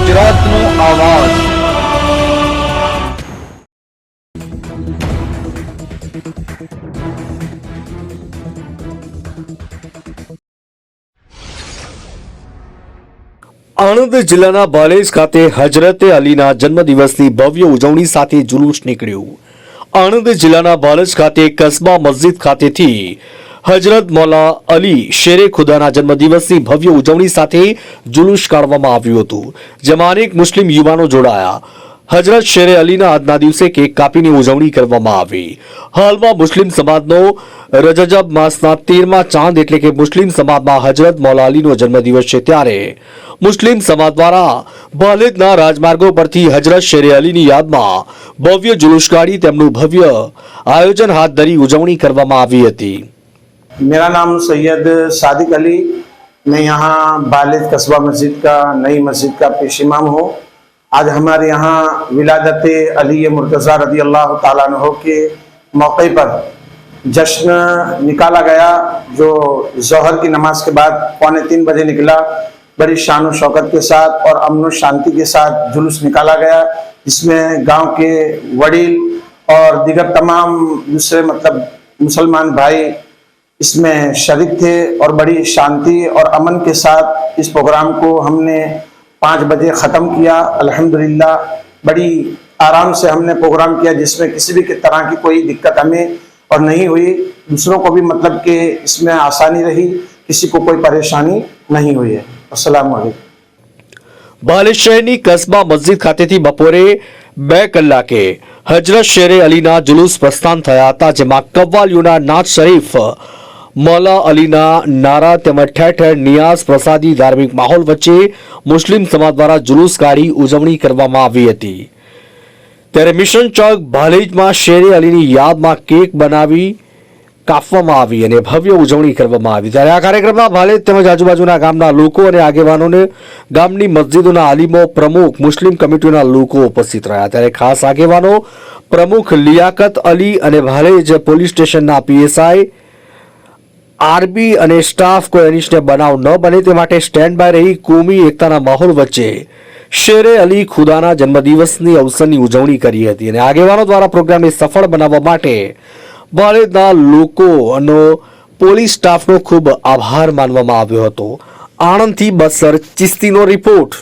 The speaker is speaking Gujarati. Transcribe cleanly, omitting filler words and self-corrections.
ગુજરાતનો આવાજ। આણંદ જિલ્લાના બાલેજ ખાતે હજરતે અલીના જન્મદિવસની ભવ્ય ઉજવણી સાથે જુલુસ નીકળ્યું। આણંદ જિલ્લાના બાલેજ ખાતે કસ્બા મસ્જિદ ખાતેથી હજરત મૌલા અલી શેરે ખુદાના જન્મદિવસની ભવ્ય ઉજવણી સાથે જુલુસ કાઢવામાં આવ્યું હતું, જેમાં અનેક મુસ્લિમ યુવાનો જોડાયા। હજરત શેરે અલીના આજના દિવસે કેક કાપીને ઉજવણી કરવામાં આવી। હાલમાં મુસ્લિમ સમાજનો રજબ માસના 13મા ચાંદ એટલે કે મુસ્લિમ સમાજમાં હજરત મૌલા અલીનો જન્મદિવસ છે, ત્યારે મુસ્લિમ સમાજ દ્વારા બાલેજના રાજમાર્ગો પરથી હજરત શેરે અલીની યાદમાં ભવ્ય જુલુસ કાઢી તેમનું ભવ્ય આયોજન હાથ ધરી ઉજવણી કરવામાં આવી હતી। मेरा नाम सैयद सादिक अली, मैं यहाँ बालेज कस्बा मस्जिद का नई मस्जिद का पेश इमाम हूँ। आज हमारे यहाँ विलादत अली मुर्तज़ा रज़ी अल्लाह ताला अन्हु के मौके पर जश्न निकाला गया, जो ज़ोहर की नमाज के बाद 2:45 बजे निकला। बड़ी शान और शौकत के साथ और अमन और शांति के साथ जुलूस निकाला गया, जिसमें गांव के वडील और दीगर तमाम दूसरे मतलब मुसलमान भाई इसमें शरीक थे और बड़ी शांति और अमन के साथ इस प्रोग्राम को हमने 5 बजे ख़त्म किया। अल्हम्दुलिल्लाह बड़ी आराम से हमने प्रोग्राम किया, जिसमें किसी भी तरह की कोई दिक्कत हमें और नहीं हुई। दूसरों को भी मतलब कि इसमें आसानी रही, किसी को कोई परेशानी नहीं हुई है। अस्सलाम वालेकुम। બાલેજ શહેરની કસ્બા મસ્જિદ ખાતેથી બપોરે 2 કલાકે હજરત શેરે અલીના જુલુસ પ્રસ્થાન થયા હતા, જેમાં કવ્વાલીઓના નાત શરીફ, મૌલા અલીના નારા તેમજ ઠેર ઠેર નિયાઝ પ્રસાદી ધાર્મિક માહોલ વચ્ચે મુસ્લિમ સમાજ દ્વારા જુલુસ કાઢી ઉજવણી કરવામાં આવી હતી। ત્યારે મિશન ચોક બાલેજમાં શેરે અલીની યાદમાં કેક બનાવી કાપવામાં આવી અને ભવ્ય ઉજવણી કરવામાં આવી। ત્યારે આ કાર્યક્રમમાં બાલેજ તેમજ આજુબાજુના ગામના લોકો અને આગેવાનોને ગામની મસ્જિદોના આલિમો, પ્રમુખ, મુસ્લિમ કમિટીના લોકો ઉપસ્થિત રહ્યા। ત્યારે ખાસ આગેવાનો પ્રમુખ લિયાકત અલી અને બાલેજ પોલીસ સ્ટેશનના પીએસઆઈ આરબી અને સ્ટાફ કોઈ અનિષ્ટ બનાવ ન બને તે માટે સ્ટેન્ડ બાય રહી કોમી એકતાના માહોલ વચ્ચે શેરે અલી ખુદાના જન્મદિવસની અવસરની ઉજવણી કરી હતી અને આગેવાનો દ્વારા પ્રોગ્રામને સફળ બનાવવા માટે બાલેજના લોકો અને પોલીસ સ્ટાફનો ખૂબ આભાર માનવામાં આવ્યો હતો। આણંદથી બસર ચિસ્તીનો રિપોર્ટ।